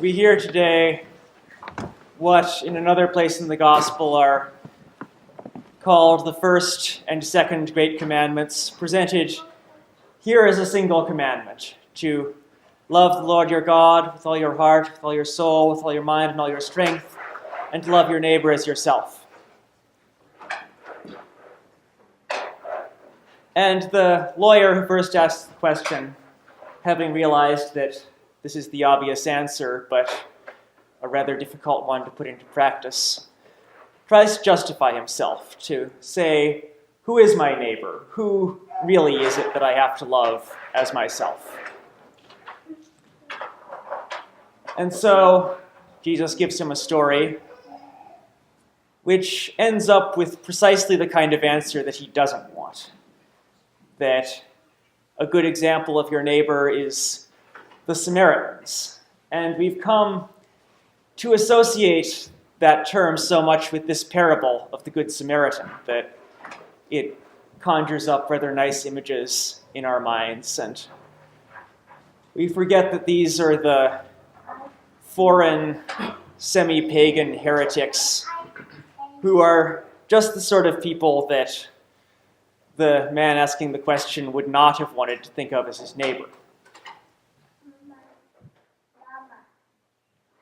We hear today what in another place in the gospel are called the first and second great commandments, presented here as a single commandment: to love the Lord your God with all your heart, with all your soul, with all your mind, and all your strength, and to love your neighbor as yourself. And the lawyer who first asked the question, having realized that this is the obvious answer, but a rather difficult one to put into practice, tries to justify himself, to say, who is my neighbor? Who really is it that I have to love as myself? And so Jesus gives him a story which ends up with precisely the kind of answer that he doesn't want. That a good example of your neighbor is the Samaritans. And we've come to associate that term so much with this parable of the Good Samaritan that it conjures up rather nice images in our minds. And we forget that these are the foreign, semi-pagan heretics who are just the sort of people that the man asking the question would not have wanted to think of as his neighbor.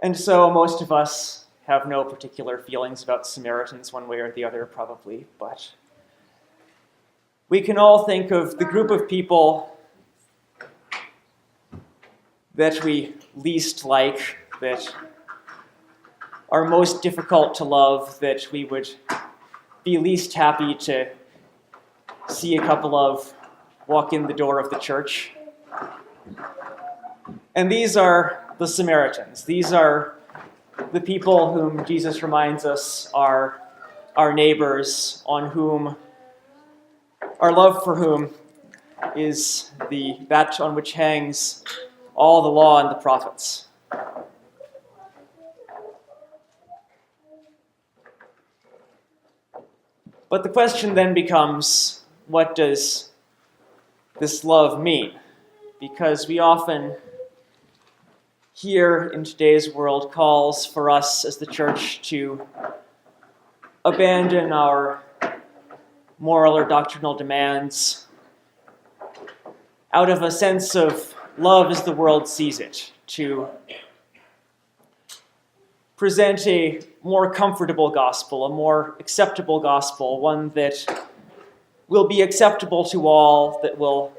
And so most of us have no particular feelings about Samaritans one way or the other, probably, but we can all think of the group of people that we least like, that are most difficult to love, that we would be least happy to see a couple of walk in the door of the church. And these are the Samaritans. These are the people whom Jesus reminds us are our neighbors, on whom our love for whom is that on which hangs all the law and the prophets. But the question then becomes, what does this love mean? Because we often hear in today's world calls for us as the church to abandon our moral or doctrinal demands out of a sense of love as the world sees it, to present a more comfortable gospel, a more acceptable gospel, one that will be acceptable to all, that will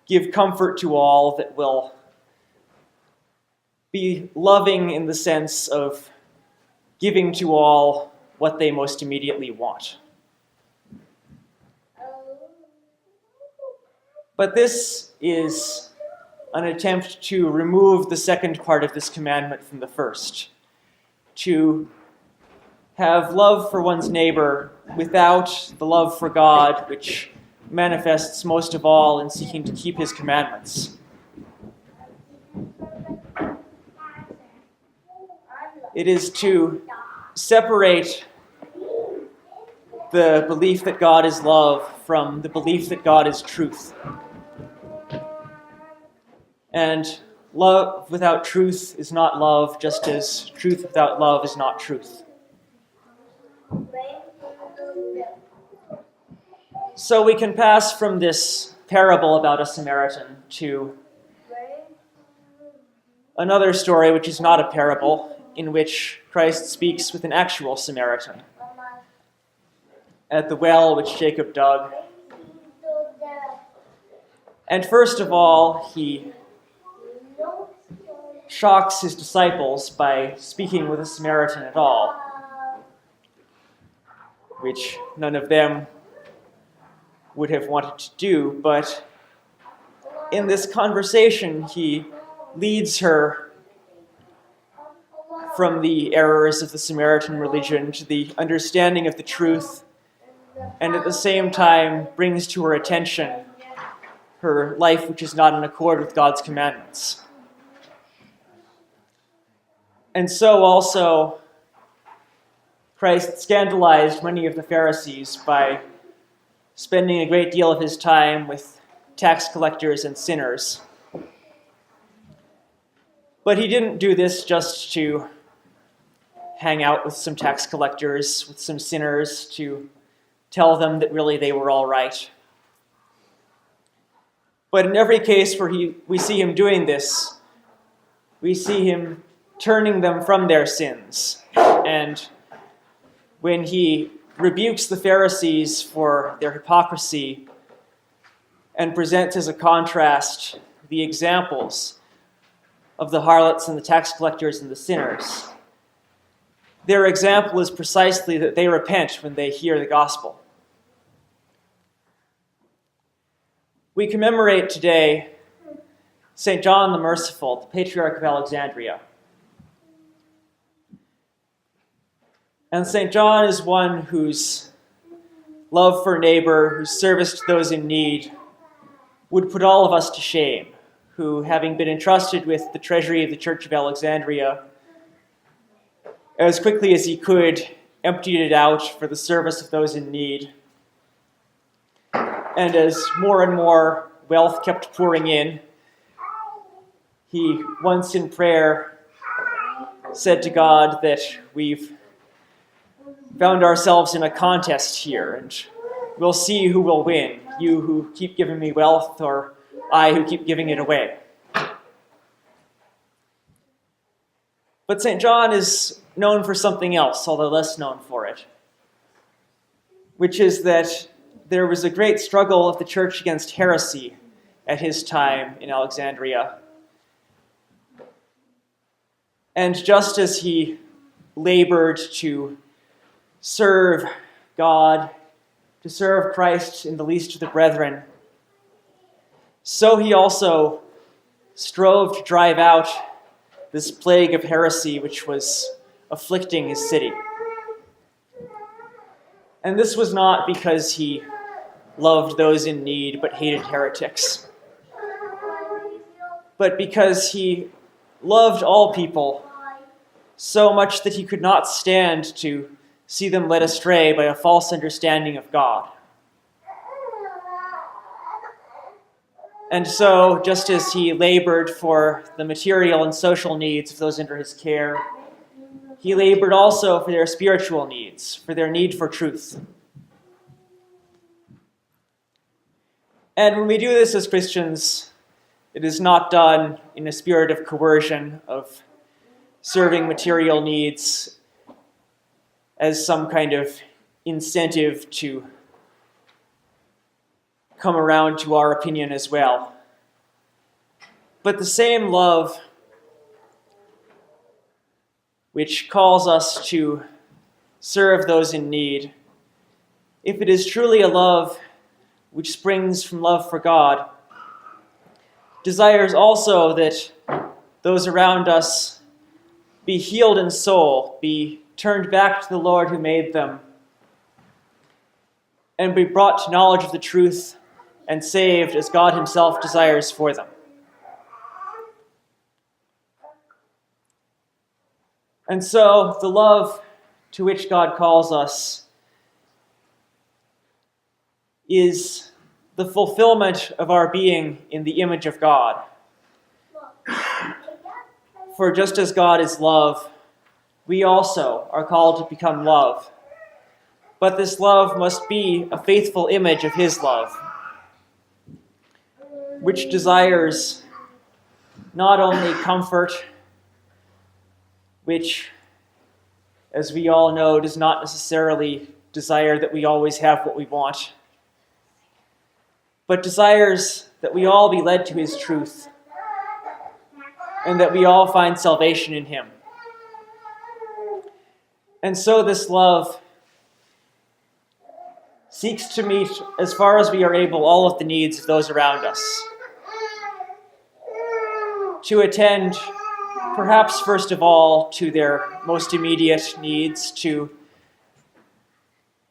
give comfort to all, that will be loving in the sense of giving to all what they most immediately want. But this is an attempt to remove the second part of this commandment from the first, to have love for one's neighbor without the love for God, which manifests most of all in seeking to keep his commandments. It is to separate the belief that God is love from the belief that God is truth. And love without truth is not love, just as truth without love is not truth. So we can pass from this parable about a Samaritan to another story which is not a parable, in which Christ speaks with an actual Samaritan at the well which Jacob dug. And first of all, he shocks his disciples by speaking with a Samaritan at all, which none of them would have wanted to do. But in this conversation, he leads her from the errors of the Samaritan religion to the understanding of the truth, and at the same time brings to her attention her life which is not in accord with God's commandments. And so also Christ scandalized many of the Pharisees by spending a great deal of his time with tax collectors and sinners. But he didn't do this just to hang out with some tax collectors, with some sinners, to tell them that really they were all right. But in every case where we see him doing this, we see him turning them from their sins. And when he rebukes the Pharisees for their hypocrisy and presents as a contrast the examples of the harlots and the tax collectors and the sinners, their example is precisely that they repent when they hear the gospel. We commemorate today St. John the Merciful, the Patriarch of Alexandria. And St. John is one whose love for neighbor, whose service to those in need, would put all of us to shame, who, having been entrusted with the treasury of the Church of Alexandria, as quickly as he could, emptied it out for the service of those in need. And as more and more wealth kept pouring in, he once in prayer said to God that we've found ourselves in a contest here, and we'll see who will win, you who keep giving me wealth, or I who keep giving it away. But St. John is known for something else, although less known for it, which is that there was a great struggle of the church against heresy at his time in Alexandria. And just as he labored to serve God, to serve Christ in the least of the brethren, so he also strove to drive out this plague of heresy which was afflicting his city. And this was not because he loved those in need but hated heretics, but because he loved all people so much that he could not stand to see them led astray by a false understanding of God. And so, just as he labored for the material and social needs of those under his care, he labored also for their spiritual needs, for their need for truth. And when we do this as Christians, it is not done in a spirit of coercion, of serving material needs as some kind of incentive to come around to our opinion as well. But the same love which calls us to serve those in need, if it is truly a love which springs from love for God, desires also that those around us be healed in soul, be turned back to the Lord who made them, and be brought to knowledge of the truth and saved as God himself desires for them. And so the love to which God calls us is the fulfillment of our being in the image of God. For just as God is love, we also are called to become love. But this love must be a faithful image of his love, which desires not only comfort, which, as we all know, does not necessarily desire that we always have what we want, but desires that we all be led to his truth, and that we all find salvation in him. And so this love seeks to meet, as far as we are able, all of the needs of those around us. To attend, perhaps first of all, to their most immediate needs, to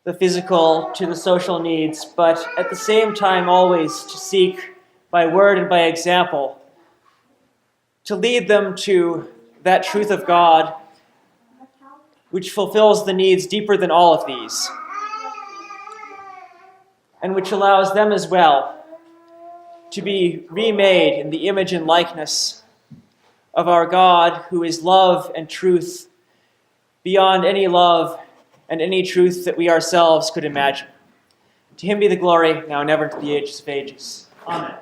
the physical, to the social needs, but at the same time always to seek, by word and by example, to lead them to that truth of God which fulfills the needs deeper than all of these, and which allows them as well to be remade in the image and likeness of our God, who is love and truth beyond any love and any truth that we ourselves could imagine. To him be the glory, now and ever, to the ages of ages. Amen.